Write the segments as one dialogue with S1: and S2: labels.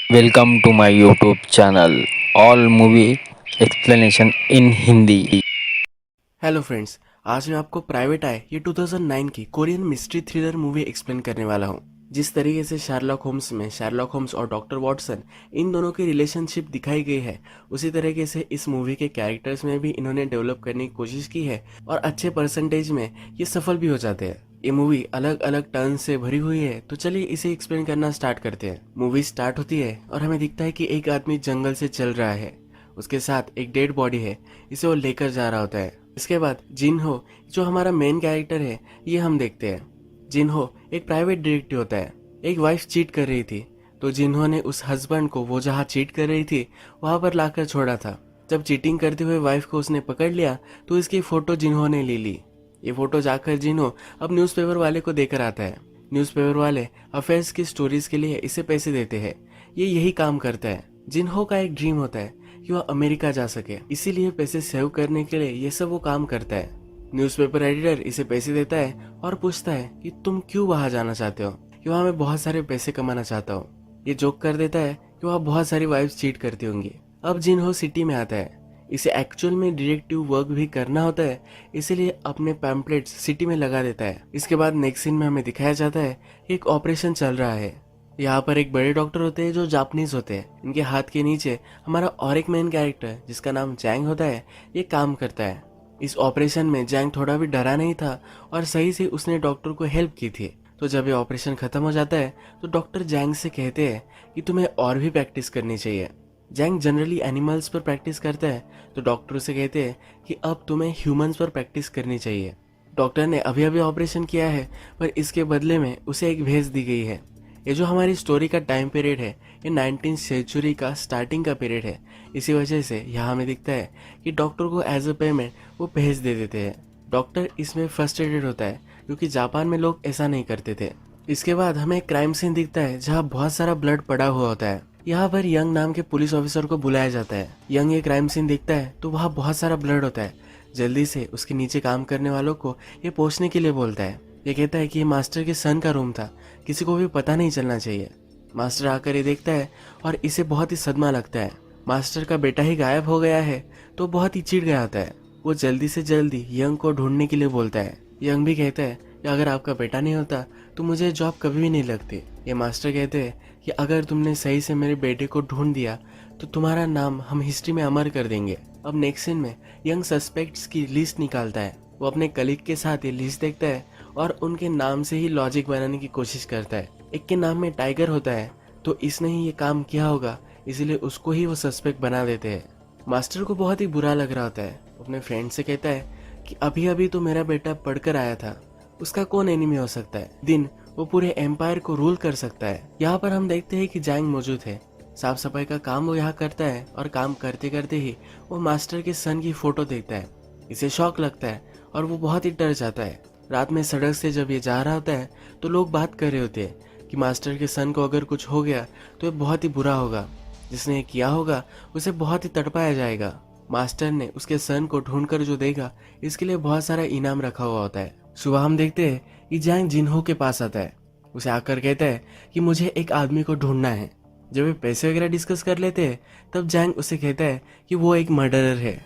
S1: Welcome to my YouTube channel, All Movie Explanation in Hindi.
S2: Hello friends. आज मैं आपको private आई ये 2009 की Korean mystery thriller movie explain करने वाला हूँ। जिस तरीके से शार्लॉक होम्स में शार्लॉक होम्स और डॉक्टर वॉटसन इन दोनों की रिलेशनशिप दिखाई गई है, उसी तरीके से इस मूवी के कैरेक्टर्स में भी इन्होंने डेवलप करने की कोशिश की है और अच्छे परसेंटेज में ये सफल भी हो जाते हैं। ये मूवी अलग अलग टर्न से भरी हुई है, तो चलिए इसे एक्सप्लेन करना स्टार्ट करते हैं। मूवी स्टार्ट होती है और हमें दिखता है कि एक आदमी जंगल से चल रहा है, उसके साथ एक डेड बॉडी है, इसे वो लेकर जा रहा होता है। इसके बाद जिन हो, जो हमारा मेन कैरेक्टर है, ये हम देखते हैं। जिन हो एक प्राइवेट डिटेक्टिव होता है। एक वाइफ चीट कर रही थी, तो जिन्हो ने उस हस्बैंड को वो जहाँ चीट कर रही थी वहां पर लाकर छोड़ा था। जब चीटिंग करते हुए वाइफ को उसने पकड़ लिया तो इसकी फोटो जिन्हो ने ले ली। ये फोटो जाकर जिन्हो अब न्यूज़पेपर वाले को देकर आता है। न्यूज़पेपर वाले अफेयर्स की स्टोरीज के लिए इसे पैसे देते हैं। ये यही काम करता है। जिन्हो का एक ड्रीम होता है कि वह अमेरिका जा सके, इसीलिए पैसे सेव करने के लिए ये सब वो काम करता है। न्यूज़पेपर एडिटर इसे पैसे देता है और पूछता है कि तुम क्यों वहां जाना चाहते हो, कि वहां मैं बहुत सारे पैसे कमाना चाहता हूँ। ये जोक कर देता है कि वहां बहुत सारी वाइफ्स चीट करती होंगी। अब जिन्हो सिटी में आता है। इसे एक्चुअल में डिटेक्टिव वर्क भी करना होता है, इसीलिए अपने पैम्पलेट्स सिटी में लगा देता है। इसके बाद नेक्स्ट सीन में हमें दिखाया जाता है कि एक ऑपरेशन चल रहा है। यहाँ पर एक बड़े डॉक्टर होते हैं जो जापानीज होते हैं। इनके हाथ के नीचे हमारा और एक मेन कैरेक्टर जिसका नाम जैंग होता है, ये काम करता है। इस ऑपरेशन में जैंग थोड़ा भी डरा नहीं था और सही से उसने डॉक्टर को हेल्प की थी। तो जब ये ऑपरेशन खत्म हो जाता है तो डॉक्टर जैंग से कहते हैं कि तुम्हें और भी प्रैक्टिस करनी चाहिए। जैंग जनरली एनिमल्स पर प्रैक्टिस करता है, तो डॉक्टर से कहते हैं कि अब तुम्हें ह्यूमंस पर प्रैक्टिस करनी चाहिए। डॉक्टर ने अभी अभी ऑपरेशन किया है, पर इसके बदले में उसे एक भेज दी गई है। ये जो हमारी स्टोरी का टाइम पीरियड है, ये 19th सेंचुरी का स्टार्टिंग का पीरियड है। इसी वजह से यहाँ हमें दिखता है कि डॉक्टर को एज अ पेमेंट वो भेज दे देते हैं। डॉक्टर इसमें फ्रस्ट्रेटेड होता है क्योंकि जापान में लोग ऐसा नहीं करते थे। इसके बाद हमें एक क्राइम सीन दिखता है जहाँ बहुत सारा ब्लड पड़ा हुआ होता है। यहाँ पर यंग नाम के पुलिस ऑफिसर को बुलाया जाता है। यंग ये क्राइम सीन देखता है तो वहाँ बहुत सारा ब्लड होता है। जल्दी से उसके नीचे काम करने वालों को ये पहुंचने के लिए बोलता है। ये कहता है कि ये मास्टर के सन का रूम था, किसी को भी पता नहीं चलना चाहिए। मास्टर आकर ये देखता है और इसे बहुत ही सदमा लगता है। मास्टर का बेटा ही गायब हो गया है, तो बहुत ही चिढ़ गया होता है। वो जल्दी से जल्दी यंग को ढूंढने के लिए बोलता है। यंग भी कहता है कि अगर आपका बेटा नहीं होता तो मुझे जॉब कभी भी नहीं लगती। ये मास्टर कहते हैं कि अगर तुमने सही से मेरे बेटे को ढूंढ दिया तो तुम्हारा नाम हम हिस्ट्री में अमर कर देंगे। अब नेक्स्ट सीन में यंग सस्पेक्ट्स की लिस्ट निकालता है। वो अपने कलीग के साथ ये लिस्ट देखता है और उनके नाम से ही लॉजिक बनाने की कोशिश करता है। एक के नाम में टाइगर होता है, तो इसने ही ये काम किया होगा, इसलिए उसको ही वो सस्पेक्ट बना देते हैं। मास्टर को बहुत ही बुरा लग रहा होता है। अपने फ्रेंड से कहता है कि अभी अभी तो मेरा बेटा पढ़कर आया था, उसका कौन एनिमी हो सकता है। दिन वो पूरे एम्पायर को रूल कर सकता है। यहाँ पर हम देखते हैं कि जैंग मौजूद है। साफ सफाई का काम वो यहाँ करता है और काम करते करते ही वो मास्टर के सन की फोटो देखता है। इसे शॉक लगता है और वो बहुत ही डर जाता है। रात में सड़क से जब ये जा रहा होता है तो लोग बात कर रहे होते हैं कि मास्टर के सन को अगर कुछ हो गया तो ये बहुत ही बुरा होगा। जिसने ये किया होगा उसे बहुत ही तड़पाया जाएगा। मास्टर ने उसके सन को ढूंढकर जो देगा, इसके लिए बहुत सारा इनाम रखा हुआ होता है। सुबह हम देखते हैं कि जैंग जिन्हो के पास आता है। उसे आकर कहता है कि मुझे एक आदमी को ढूंढना है। जब वे पैसे वगैरह डिस्कस कर लेते हैं तब जैंग उसे कहता है कि वो एक मर्डरर है।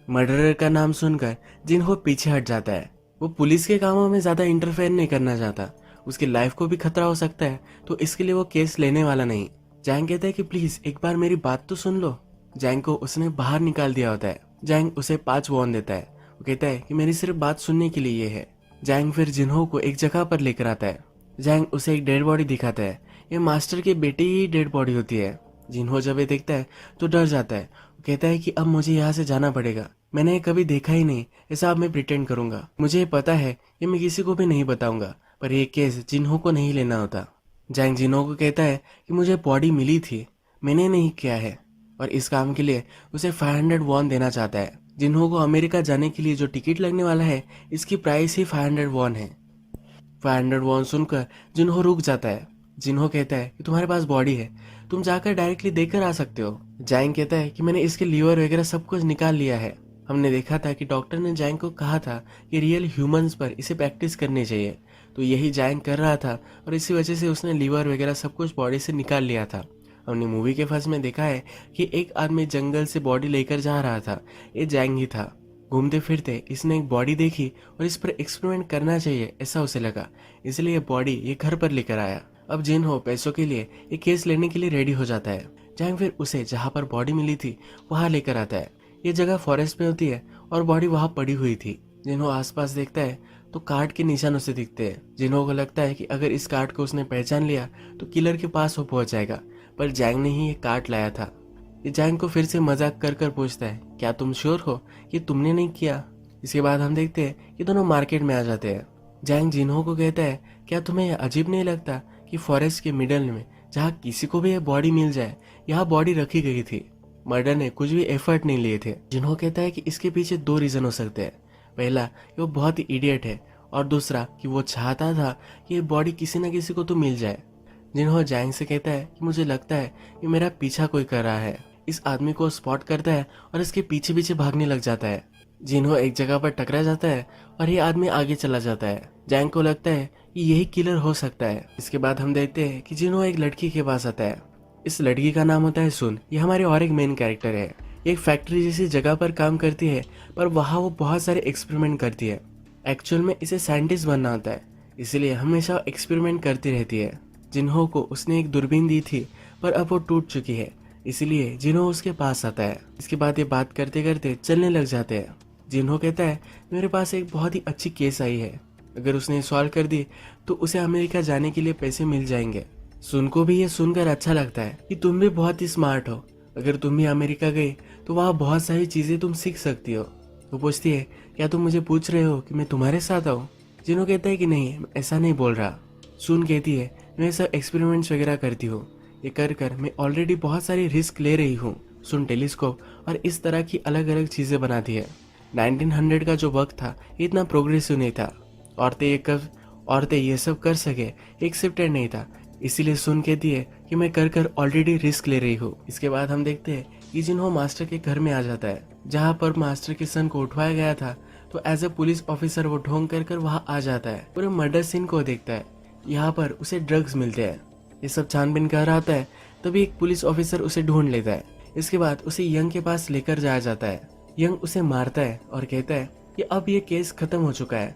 S2: मर्डरर का नाम सुनकर जिन्हो पीछे हट जाता है। वो पुलिस के कामों में ज्यादा इंटरफेयर नहीं करना चाहता, उसकी लाइफ को भी खतरा हो सकता है, तो इसके लिए वो केस लेने वाला नहीं। जैंग कहता है कि प्लीज एक बार मेरी बात तो सुन लो। जैंग को उसने बाहर निकाल दिया होता है। जैंग उसे 5 वॉर्न देता है। वो कहता है कि मेरी सिर्फ बात सुनने के लिए ये है। जैंग फिर जिन्हो को एक जगह पर लेकर आता है। जैंग उसे एक डेड बॉडी दिखाता है। ये मास्टर के बेटे ही डेड बॉडी होती है। जिन्हो जब ये देखता है तो डर जाता है। वो कहता है कि अब मुझे यहाँ से जाना पड़ेगा, मैंने ये कभी देखा ही नहीं, ऐसा अब मैं प्रिटेंड करूंगा। मुझे ये पता है, ये मैं किसी को भी नहीं बताऊंगा, पर ये केस जिन्हो को नहीं लेना होता। जैंग जिन्हो को कहता है कि मुझे बॉडी मिली थी, मैंने नहीं किया है, और इस काम के लिए उसे 500 वॉन देना चाहता है। जिन्हो को अमेरिका जाने के लिए जो टिकट लगने वाला है, इसकी प्राइस ही 500 वॉन है। 500 वॉन सुनकर जिन्हो रुक जाता है। जिन्हो कहता है कि तुम्हारे पास बॉडी है, तुम जाकर डायरेक्टली देकर आ सकते हो। जैंग कहता है कि मैंने इसके लीवर वगैरह सब कुछ निकाल लिया है। हमने देखा था कि डॉक्टर ने जैंग को कहा था कि रियल ह्यूमंस पर इसे प्रैक्टिस करनी चाहिए, तो यही जैंग कर रहा था और इसी वजह से उसने लीवर वगैरह सब कुछ बॉडी से निकाल लिया था। हमने मूवी के फर्स्ट में देखा है कि एक आदमी जंगल से बॉडी लेकर जा रहा था। ये जैंग ही था। घूमते फिरते इसने एक बॉडी देखी और इस पर एक्सपेरिमेंट करना चाहिए ऐसा उसे लगा, इसलिए ये बॉडी ये घर पर लेकर आया। अब जिनहो पैसों के लिए ये केस लेने के लिए रेडी हो जाता है। जैंग फिर उसे जहाँ पर बॉडी मिली थी वहाँ लेकर आता है। ये जगह फॉरेस्ट में होती है और बॉडी वहाँ पड़ी हुई थी। जिन्हो आसपास देखता है तो काट के निशान उसे दिखते हैं। जिन्हो को लगता है कि अगर इस काट को उसने पहचान लिया तो किलर के पास वो पहुंच जाएगा, पर जैंग ने ही ये काट लाया था। ये जैंग को फिर से मजाक कर कर पूछता है, क्या तुम श्योर हो कि तुमने नहीं किया? इसके बाद हम देखते हैं कि दोनों मार्केट में आ जाते हैं। जैंग जिन्हो को कहता है, क्या तुम्हें यह अजीब नहीं लगता कि फॉरेस्ट के मिडल में जहाँ किसी को भी ये बॉडी मिल जाए, यहाँ बॉडी रखी गई थी। मर्डर ने कुछ भी एफर्ट नहीं लिए थे। जिन्हो कहता है कि इसके पीछे दो रीजन हो सकते हैं। पहला कि वो बहुत ही इडियट है और दूसरा कि वो चाहता था कि ये बॉडी किसी न किसी को तो मिल जाए। जिन्हो जैंग से कहता है कि मुझे लगता है कि मेरा पीछा कोई कर रहा है। इस आदमी को स्पॉट करता है और इसके पीछे पीछे भागने लग जाता है। जिन्हो एक जगह पर टकरा जाता है और ये आदमी आगे चला जाता है। जैंग को लगता है कि यही किलर हो सकता है। इसके बाद हम देखते हैं कि जिन्हो एक लड़की के पास आता है। इस लड़की का नाम होता है सुन। ये हमारे और एक मेन कैरेक्टर है। ये एक फैक्ट्री जैसी जगह पर काम करती है, पर वहाँ वो बहुत सारे एक्सपेरिमेंट करती है। एक्चुअल में इसे साइंटिस्ट बनना होता है, इसीलिए हमेशा एक्सपेरिमेंट करती रहती है। जिन्हो को उसने एक दूरबीन दी थी, पर अब वो टूट चुकी है, इसलिए जिन्हो उसके पास आता है। इसके बाद ये बात करते करते चलने लग जाते हैं। जिन्हो कहता है, मेरे पास एक बहुत ही अच्छी केस आई है, अगर उसने सॉल्व कर दी तो उसे अमेरिका जाने के लिए पैसे मिल जाएंगे। सुन को भी ये सुनकर अच्छा लगता है कि तुम भी बहुत ही स्मार्ट हो, अगर तुम भी अमेरिका गई तो वहाँ बहुत सारी चीजें तुम सीख सकती हो। वो पूछती है, क्या तुम मुझे पूछ रहे हो कि मैं तुम्हारे साथ आऊँ? जिन्हो कहता है कि नहीं, मैं ऐसा नहीं बोल रहा। सुन कहती है, मैं सब एक्सपेरिमेंट्स वगैरह करती हूँ, ये कर कर मैं ऑलरेडी बहुत सारी रिस्क ले रही हूँ। सुन टेलीस्कोप और इस तरह की अलग अलग चीजें बनाती है। 1900 का जो वक्त था इतना प्रोग्रेसिव नहीं था। औरतें ये सब कर सके एक्सेप्टेड नहीं था, इसीलिए सुन कहती है कि मैं कर कर ऑलरेडी रिस्क ले रही हूँ। इसके बाद हम देखते हैं कि जिन्हो मास्टर के घर में आ जाता है, जहाँ पर मास्टर के सन को उठवाया गया था। तो एज ए पुलिस ऑफिसर वो ढोंग कर कर वहाँ आ जाता है। पूरे मर्डर सीन को देखता है। यहाँ पर उसे ड्रग्स मिलते हैं। ये सब छानबीन कर रहा होता है, तभी एक पुलिस ऑफिसर उसे ढूंढ लेता है। इसके बाद उसे यंग के पास लेकर जाया जाता है। यंग उसे मारता है और कहता है कि अब ये केस खत्म हो चुका है,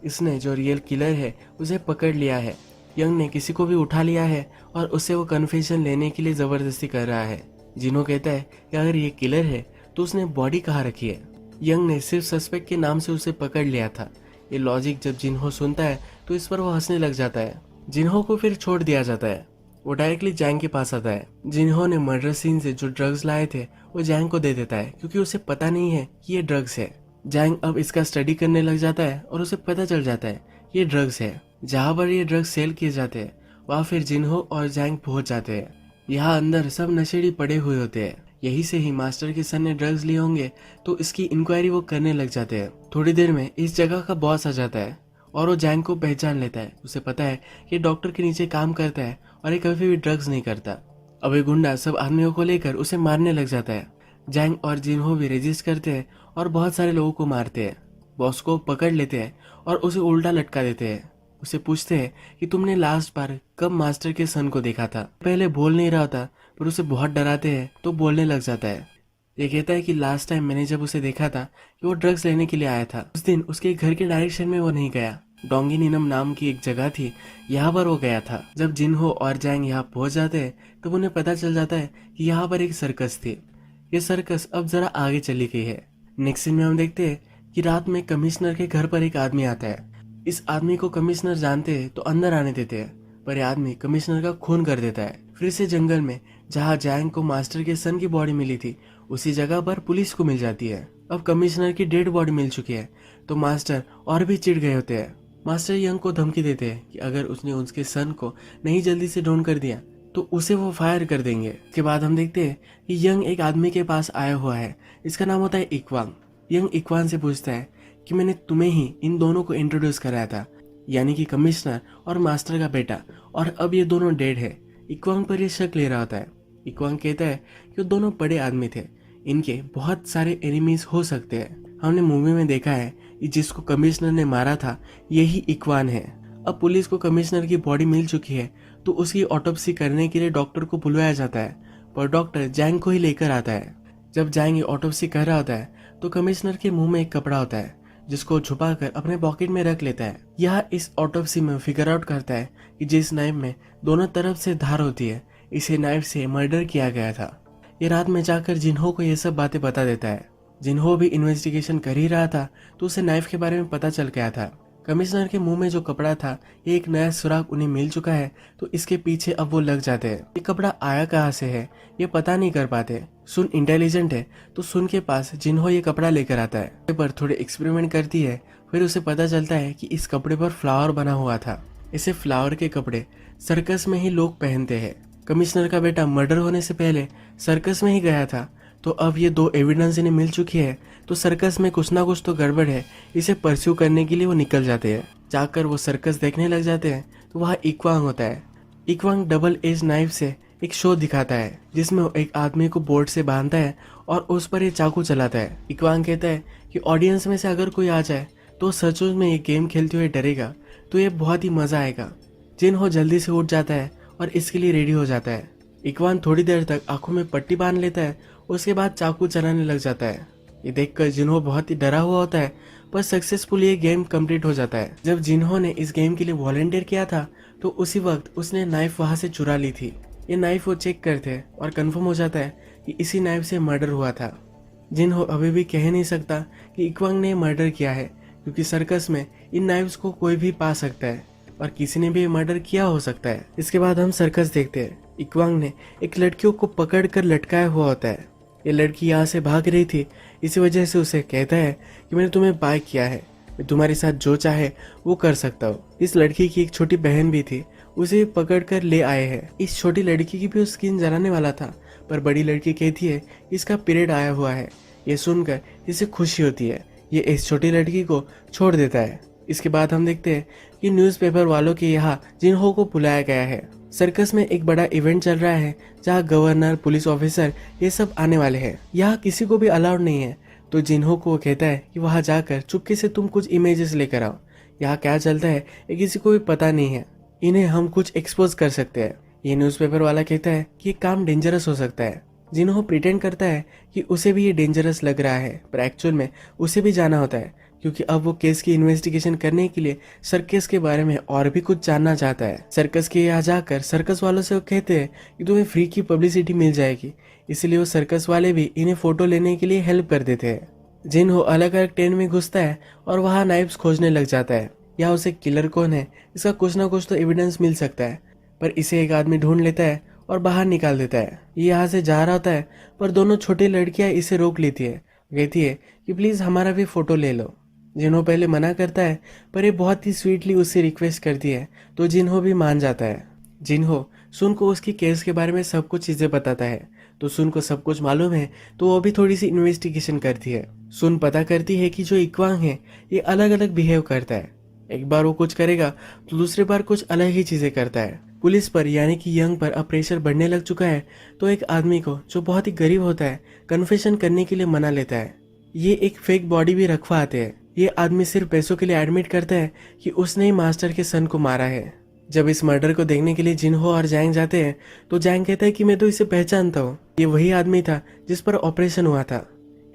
S2: इसने जो रियल किलर है उसे पकड़ लिया है। यंग ने किसी को भी उठा लिया है और उससे वो कन्फेशन लेने के लिए जबरदस्ती कर रहा है। जिन्हो कहता है कि अगर ये किलर है तो उसने बॉडी कहाँ रखी है। यंग ने सिर्फ सस्पेक्ट के नाम से उसे पकड़ लिया था। ये लॉजिक जब जिन्हो सुनता है तो इस पर वो हंसने लग जाता है। जिन्हो को फिर छोड़ दिया जाता है। वो डायरेक्टली जैंग के पास आता है। जिन्हो ने मर्डर सीन से जो ड्रग्स लाए थे वो जैंग को दे देता है, क्योंकि उसे पता नहीं है कि ये ड्रग्स है। जैंग अब इसका स्टडी करने लग जाता है और उसे पता चल जाता है ये ड्रग्स है। जहाँ पर ये ड्रग्स सेल किए जाते हैं वहाँ फिर जिन्हो और जैंग पहुंच जाते हैं। यहाँ अंदर सब नशेड़ी पड़े हुए होते हैं। यही से ही मास्टर के सन ने ड्रग्स लिए होंगे, तो इसकी इंक्वायरी वो करने लग जाते हैं। थोड़ी देर में इस जगह का बॉस आ जाता है और वो जैंग को पहचान लेता है। उसे पता है कि डॉक्टर के नीचे काम करता है और ये कभी भी ड्रग्स नहीं करता। अब ये गुंडा सब आदमियों को लेकर उसे मारने लग जाता है। जैंग और जिन्हो भी रेजिस्ट करते हैं और बहुत सारे लोगों को मारते हैं। बॉस को पकड़ लेते हैं और उसे उल्टा लटका देते हैं। उसे पूछते हैं कि तुमने लास्ट बार कब मास्टर के सन को देखा था। पहले बोल नहीं रहा था, पर उसे बहुत डराते हैं तो बोलने लग जाता है। ये कहता है कि लास्ट टाइम मैंने जब उसे देखा था कि वो ड्रग्स लेने के लिए आया था, उस दिन उसके घर के डायरेक्शन में वो नहीं गया। डोंगिनिनम नाम की एक जगह थी, यहाँ पर वो गया था। जब जिन्हो और जैंग यहाँ पहुंच जाते हैं तब तो उन्हें पता चल जाता है कि यहाँ पर एक सर्कस थी। ये सर्कस अब जरा आगे चली गई है। नेक्स्ट सीन में हम देखते हैं कि रात में कमिश्नर के घर पर एक आदमी आता है। इस आदमी को कमिश्नर जानते हैं तो अंदर आने देते हैं, पर यह आदमी कमिश्नर का खून कर देता है। फिर से जंगल में जहाँ जैंग को मास्टर के सन की बॉडी मिली थी उसी जगह पर पुलिस को मिल जाती है। अब कमिश्नर की डेड बॉडी मिल चुकी है तो मास्टर और भी चिढ़ गए होते हैं। मास्टर यंग को धमकी देते हैं कि अगर उसने उसके सन को नहीं जल्दी से ढूंढ कर दिया तो उसे वो फायर कर देंगे। इसके बाद हम देखते हैं कि यंग एक आदमी के पास आया हुआ है। इसका नाम होता है इक्वांग। यंग इक्वान से पूछता है कि मैंने तुम्हें ही इन दोनों को इंट्रोड्यूस कराया था, यानी कि कमिश्नर और मास्टर का बेटा, और अब ये दोनों डेड है। इक्वांग पर ये शक ले रहा होता है। इक्वांग कहता है कि वो दोनों बड़े आदमी थे, इनके बहुत सारे एनिमीज हो सकते हैं। हमने मूवी में देखा है कि जिसको कमिश्नर ने मारा था यही इक्वान है। अब पुलिस को कमिश्नर की बॉडी मिल चुकी है तो उसकी ऑटोप्सी करने के लिए डॉक्टर को बुलवाया जाता है, पर डॉक्टर जैंग को ही लेकर आता है। जब जैंग ये ऑटोप्सी कर रहा होता है तो कमिश्नर के मुंह में एक कपड़ा होता है जिसको छुपाकर अपने पॉकेट में रख लेता है। यह इस ऑटोप्सी में फिगर आउट करता है कि जिस नाइफ में दोनों तरफ से धार होती है, इसे नाइफ से मर्डर किया गया था। ये रात में जाकर जिन्हो को ये सब बातें बता देता है। जिन्हो भी इन्वेस्टिगेशन कर ही रहा था तो उसे नाइफ के बारे में पता चल गया था। कमिश्नर के मुंह में जो कपड़ा था, ये एक नया सुराग उन्हें मिल चुका है तो इसके पीछे अब वो लग जाते हैं। ये कपड़ा आया कहाँ से है ये पता नहीं कर पाते। सुन इंटेलिजेंट है तो सुन के पास जिन्हो ये कपड़ा लेकर आता है, पर थोड़े एक्सपेरिमेंट करती है। फिर उसे पता चलता है कि इस कपड़े पर फ्लावर बना हुआ था। इसे फ्लावर के कपड़े सर्कस में ही लोग पहनते हैं। कमिश्नर का बेटा मर्डर होने से पहले सर्कस में ही गया था, तो अब ये दो एविडेंस इन्हें मिल चुकी है तो सर्कस में कुछ ना कुछ तो गड़बड़ है। इसे परस्यू करने के लिए वो निकल जाते हैं। जाकर वो सर्कस देखने लग जाते हैं तो वहाँ इक्वांग होता है। इक्वांग डबल एज नाइफ से एक शो दिखाता है जिसमें वो एक आदमी को बोर्ड से बांधता है और उस पर ये चाकू चलाता है। इक्वांग कहता है कि ऑडियंस में से अगर कोई आ जाए तो सचमुच में ये गेम खेलते हुए डरेगा तो ये बहुत ही मजा आएगा। जिन्हो जल्दी से उठ जाता है और इसके लिए रेडी हो जाता है। इक्वान थोड़ी देर तक आंखों में पट्टी बांध लेता है, उसके बाद चाकू चलाने लग जाता है। ये देखकर जिन्हो बहुत ही डरा हुआ होता है, पर सक्सेसफुल ये गेम कंप्लीट हो जाता है। जब जिन्हो ने इस गेम के लिए वॉलंटियर किया था तो उसी वक्त उसने नाइफ वहां से चुरा ली थी। ये नाइफ वो चेक करते हैं और कंफर्म हो जाता है कि इसी नाइफ से मर्डर हुआ था। जिन्हो अभी भी कह नहीं सकता कि इक्वांग ने मर्डर किया है, क्योंकि सर्कस में इन नाइफ्स को कोई भी पा सकता है और किसी ने भी मर्डर किया हो सकता है। इसके बाद हम सर्कस देखते हैं। इक्वांग ने एक लड़कियों को पकड़कर लटकाया हुआ होता है। ये लड़की यहाँ से भाग रही थी, इसी वजह से उसे कहता है कि मैंने तुम्हें बाय किया है, मैं तुम्हारे साथ जो चाहे वो कर सकता हूँ। इस लड़की की एक छोटी बहन भी थी, उसे पकड़कर ले आए हैं। इस छोटी लड़की की भी वो स्किन जलाने वाला था, पर बड़ी लड़की कहती है इसका पीरियड आया हुआ है। ये सुनकर इसे खुशी होती है, ये इस छोटी लड़की को छोड़ देता है। इसके बाद हम देखते हैं कि न्यूज़पेपर वालों के यहाँ जिन्हो को बुलाया गया है। सर्कस में एक बड़ा इवेंट चल रहा है जहाँ गवर्नर, पुलिस ऑफिसर ये सब आने वाले हैं। यहाँ किसी को भी अलाउड नहीं है, तो जिन्हो को वो कहता है कि वहाँ जाकर चुपके से तुम कुछ इमेजेस लेकर आओ। यहाँ क्या चलता है ये किसी को भी पता नहीं है, इन्हें हम कुछ एक्सपोज कर सकते हैं। ये न्यूज़पेपर वाला कहता है कि ये काम डेंजरस हो सकता है। जिन्हो प्रिटेंड करता है कि उसे भी ये डेंजरस लग रहा है, पर एक्चुअल में उसे भी जाना होता है, क्योंकि अब वो केस की इन्वेस्टिगेशन करने के लिए सर्कस के बारे में और भी कुछ जानना चाहता है। सर्कस के यहाँ जाकर सर्कस वालों से वो कहते हैं कि तुम्हें फ्री की पब्लिसिटी मिल जाएगी, इसलिए वो सर्कस वाले भी इन्हें फोटो लेने के लिए हेल्प कर देते हैं। जिन्हो अलग अलग टेंट में घुसता है और वहाँ नाइफ्स खोजने लग जाता है। या उसे किलर कौन है इसका कुछ ना कुछ तो एविडेंस मिल सकता है, पर इसे एक आदमी ढूंढ लेता है और बाहर निकाल देता है। ये यहाँ से जा रहा होता है, पर दोनों छोटी लड़कियां इसे रोक लेती है, कहती है कि प्लीज हमारा भी फोटो ले लो। जिन्हो पहले मना करता है, पर ये बहुत ही स्वीटली उससे रिक्वेस्ट करती है, तो जिन्हो भी मान जाता है। जिन्हो सुन को उसकी केस के बारे में सब कुछ चीजें बताता है, तो सुन को सब कुछ मालूम है, तो वो भी थोड़ी सी इन्वेस्टिगेशन करती है। सुन पता करती है कि जो इक्वांग है ये अलग अलग बिहेव करता है। एक बार वो कुछ करेगा तो दूसरी बार कुछ अलग ही चीजें करता है। पुलिस पर यानी कि यंग पर अब प्रेशर बढ़ने लग चुका है, तो एक आदमी को जो बहुत ही गरीब होता है कन्फेशन करने के लिए मना लेता है। ये एक फेक बॉडी भी रखवा आते हैं। ये आदमी सिर्फ पैसों के लिए एडमिट करता है कि उसने ही मास्टर के सन को मारा है। जब इस मर्डर को देखने के लिए जिन्हो और जैंग जाते हैं, तो जैंग कहता है कि मैं तो इसे पहचानता हूँ, ये वही आदमी था जिस पर ऑपरेशन हुआ था।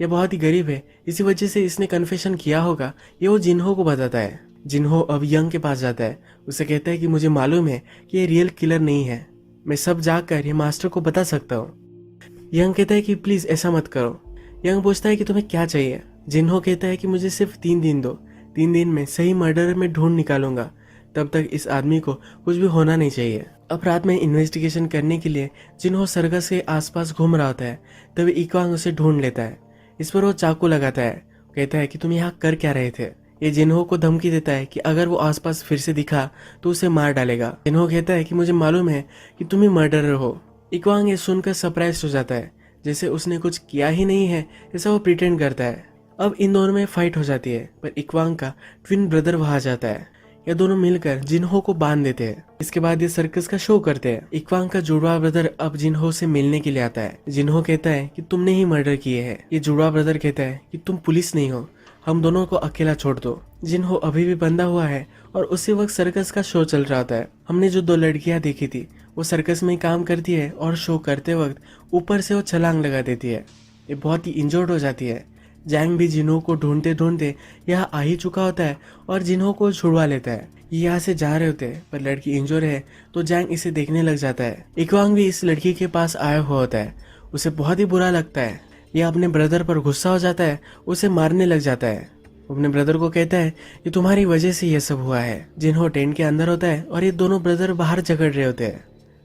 S2: ये बहुत ही गरीब है, इसी वजह से इसने कन्फेशन किया होगा, ये वो जिन्हो को बताता है। जिन्हो अब यंग के पास जाता है, उसे कहता है कि मुझे मालूम है कि ये रियल किलर नहीं है, मैं सब जाकर ये मास्टर को बता सकता हूँ। यंग कहता है कि प्लीज ऐसा मत करो। यंग पूछता है कि तुम्हें क्या चाहिए। जिन्हो कहता है कि मुझे सिर्फ 3 दिन दो, 3 दिन में सही मर्डर में ढूंढ निकालूंगा, तब तक इस आदमी को कुछ भी होना नहीं चाहिए। अब रात में इन्वेस्टिगेशन करने के लिए जिन्हो सर्कस के आसपास घूम रहा होता है, तभी इक्वांग उसे ढूंढ लेता है। इस पर वो चाकू लगाता है, कहता है कि तुम यहाँ कर क्या रहे थे। ये जिन्हो को धमकी देता है कि अगर वो आसपास फिर से दिखा तो उसे मार डालेगा। जिन्हो कहता है कि मुझे मालूम है कि तुम ही मर्डरर हो। इक्वांग ये सुनकर सरप्राइज हो जाता है, जैसे उसने कुछ किया ही नहीं है ऐसा वो प्रिटेंड करता है। अब इन दोनों में फाइट हो जाती है, पर इक्वांग का ट्विन ब्रदर वहां जाता है। ये दोनों मिलकर जिन्हो को बांध देते हैं। इसके बाद ये सर्कस का शो करते हैं। इक्वांग का जुड़वा ब्रदर अब जिन्हो से मिलने के लिए आता है। जिन्हो कहता है कि तुमने ही मर्डर किए हैं। ये जुड़वा ब्रदर कहता है कि तुम पुलिस नहीं हो, हम दोनों को अकेला छोड़ दो। जिनहो अभी भी बंधा हुआ है और उसी वक्त सर्कस का शो चल रहा था। हमने जो 2 लड़कियां देखी थी वो सर्कस में ही काम करती है और शो करते वक्त ऊपर से वो छलांग लगा देती है। ये बहुत ही इंजर्ड हो जाती है। जैंग भी जिन्हो को ढूंढते ढूंढते यहाँ आ ही चुका होता है और जिन्हो को छुड़वा लेता है। ये यहाँ से जा रहे होते हैं पर लड़की इंजोर है तो जैंग इसे देखने लग जाता है। इक्वांग भी इस लड़की के पास आया हुआ होता है। उसे बहुत ही बुरा लगता है। यह अपने ब्रदर पर गुस्सा हो जाता है, उसे मारने लग जाता है। अपने ब्रदर को कहता है कि तुम्हारी वजह से यह सब हुआ है। जिन्हो टेंट के अंदर होता है और ये दोनों ब्रदर बाहर झगड़ रहे होते हैं।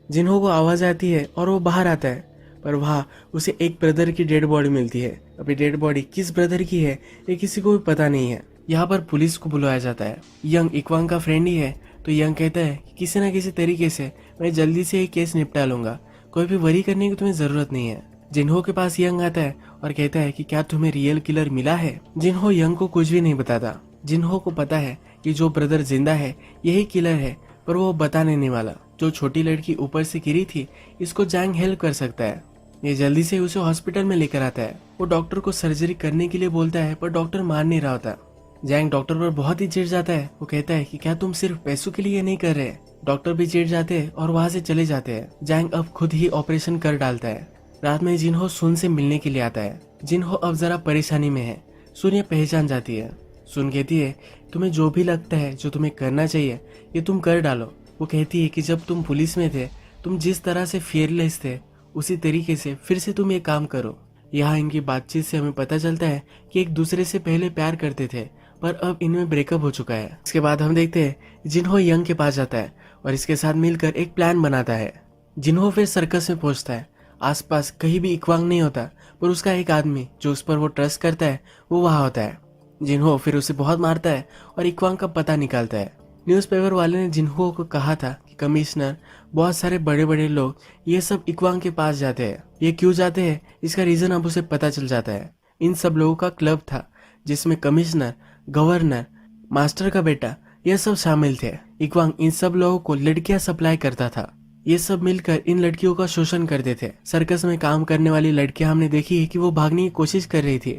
S2: जिन्हो को आवाज आती है और वो बाहर आता है पर वहाँ उसे एक ब्रदर की डेड बॉडी मिलती है। अभी डेड बॉडी किस ब्रदर की है ये किसी को भी पता नहीं है। यहाँ पर पुलिस को बुलाया जाता है। यंग इक्वांग का फ्रेंड ही है तो यंग कहता है कि किसी न किसी तरीके से मैं जल्दी से ये केस निपटा लूंगा, कोई भी वरी करने की तुम्हें जरूरत नहीं है। जिन्हो के पास यंग आता है और कहता है कि क्या तुम्हें रियल किलर मिला है। जिन्हो यंग को कुछ भी नहीं बताता। जिन्हो को पता है कि जो ब्रदर जिंदा है यही किलर है पर वो बताने नहीं वाला। जो छोटी लड़की ऊपर से गिरी थी इसको जैंग हेल्प कर सकता है। ये जल्दी से उसे हॉस्पिटल में लेकर आता है। वो डॉक्टर को सर्जरी करने के लिए बोलता है पर डॉक्टर मान नहीं रहा होता। जैंग डॉक्टर पर बहुत ही चिढ़ जाता है। वो कहता है कि क्या तुम सिर्फ पैसों के लिए नहीं कर रहे। डॉक्टर भी चिढ़ जाते हैं और वहां से चले जाते हैं। जैंग अब खुद ही ऑपरेशन कर डालता है। रात में जिन्हो सुन से मिलने के लिए आता है। जिन्हो अब जरा परेशानी में है। सुन ये पहचान जाती है। सुन कहती है तुम्हें जो भी लगता है जो तुम्हें करना चाहिए ये तुम कर डालो। वो कहती है कि जब तुम पुलिस में थे तुम जिस तरह से फियरलेस थे उसी तरीके से फिर से तुम ये काम करो। यहाँ इनकी बातचीत से हमें पता चलता है कि एक दूसरे से पहले प्यार करते थे पर अब इनमें ब्रेकअप हो चुका है। इसके बाद हम देखते हैं जिन्हो यंग के पास जाता है और इसके साथ मिलकर एक प्लान बनाता है। जिन्हो फिर सर्कस में पहुंचता है। आसपास कहीं भी इक्वांग नहीं होता पर उसका एक आदमी जो उस पर वो ट्रस्ट करता है वो वहां होता है। जिन्हो फिर उसे बहुत मारता है और इक्वांग का पता निकालता है। न्यूज़पेपर वाले ने जिन्हो को कहा था कि कमिश्नर बहुत सारे बड़े बड़े लोग ये सब इक्वांग के पास जाते हैं। ये क्यों जाते हैं इसका रीजन अब उसे पता चल जाता है। इन सब लोगों का क्लब था जिसमें कमिश्नर, गवर्नर, मास्टर का बेटा ये सब शामिल थे। इक्वांग इन सब लोगों को लड़कियां सप्लाई करता था। ये सब मिलकर इन लड़कियों का शोषण करते थे। सर्कस में काम करने वाली लड़कियां हमने देखी है कि वो भागने की कोशिश कर रही थी।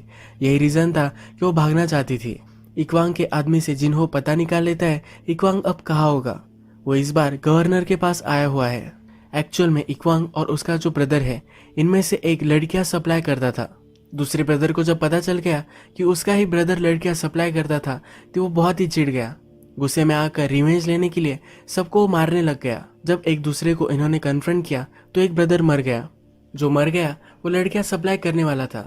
S2: यही रीजन था कि वो भागना चाहती थी। इक्वांग के आदमी से जिन्हो पता निकाल लेता है इक्वांग अब कहाँ होगा। वो इस बार गवर्नर के पास आया हुआ है। एक्चुअल में इक्वांग और उसका जो ब्रदर है इनमें से एक लड़कियां सप्लाई करता था। दूसरे ब्रदर को जब पता चल गया कि उसका ही ब्रदर लड़कियां सप्लाई करता था तो वो बहुत ही चिढ़ गया। गुस्से में आकर रिवेंज लेने के लिए सबको मारने लग गया। जब एक दूसरे को इन्होंने कन्फ्रंट किया तो एक ब्रदर मर गया। जो मर गया वो लड़कियां सप्लाई करने वाला था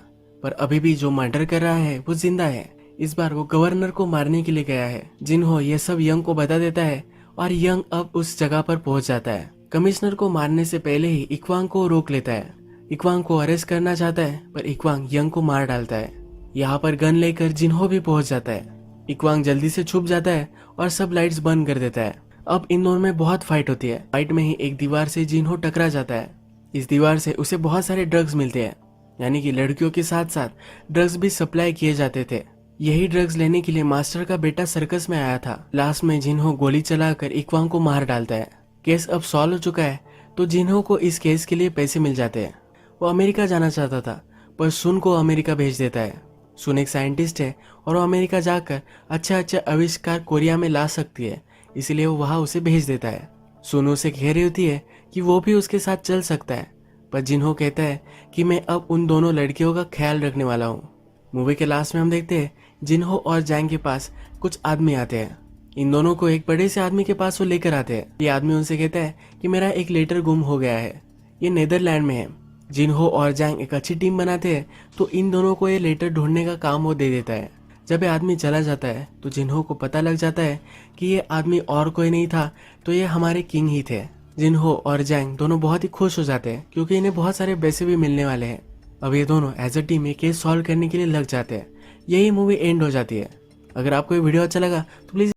S2: पर अभी भी जो मर्डर कर रहा है वो जिंदा है। इस बार वो गवर्नर को मारने के लिए गया है। जिन्हो ये सब यंग को बता देता है और यंग अब उस जगह पर पहुंच जाता है। कमिश्नर को मारने से पहले ही इक्वांग को रोक लेता है। इक्वांग को अरेस्ट करना चाहता है पर इक्वांग यंग को मार डालता है। यहाँ पर गन लेकर जिन्हो भी पहुंच जाता है। इक्वांग जल्दी से छुप जाता है और सब लाइट्स बंद कर देता है। अब इन दोनों में बहुत फाइट होती है। फाइट में ही एक दीवार से जिन्हो टकरा जाता है। इस दीवार से उसे बहुत सारे ड्रग्स मिलते हैं, यानी कि लड़कियों के साथ साथ ड्रग्स भी सप्लाई किए जाते थे। यही ड्रग्स लेने के लिए मास्टर का बेटा सर्कस में आया था। लास्ट में जिन्हो गोली चलाकर इक्वांग को मार डालता है। केस अब सॉल्व हो चुका है तो जिन्हो को इस केस के लिए पैसे मिल जाते हैं। वो अमेरिका जाना चाहता था पर सुन को अमेरिका भेज देता है। सुन एक साइंटिस्ट है और वो अमेरिका जाकर अच्छा आविष्कार कोरिया में ला सकती है, इसलिए वो वहां उसे भेज देता है। सुन उसे कह रही होती है कि वो भी उसके साथ चल सकता है पर जिन्हो कहता है कि मैं अब उन दोनों लड़कियों का ख्याल रखने वाला हूँ। मूवी के लास्ट में हम देखते हैं जिन्हो और जैंग के पास कुछ आदमी आते हैं। इन दोनों को एक बड़े से आदमी के पास वो लेकर आते हैं। ये आदमी उनसे कहता है कि मेरा एक लेटर गुम हो गया है, ये नेदरलैंड में है। जिन्हो और जैंग एक अच्छी टीम बनाते हैं तो इन दोनों को ये लेटर ढूंढने का काम वो दे देता है। जब ये आदमी चला जाता है तो जिन्हो को पता लग जाता है कि ये आदमी और कोई नहीं था तो ये हमारे किंग ही थे। जिन्हो और जैंग दोनों बहुत ही खुश हो जाते हैं क्योंकि इन्हें बहुत सारे पैसे भी मिलने वाले हैं। अब ये दोनों एज अ टीम ये केस सॉल्व करने के लिए लग जाते हैं। यही मूवी एंड हो जाती है। अगर आपको ये वीडियो अच्छा लगा तो प्लीज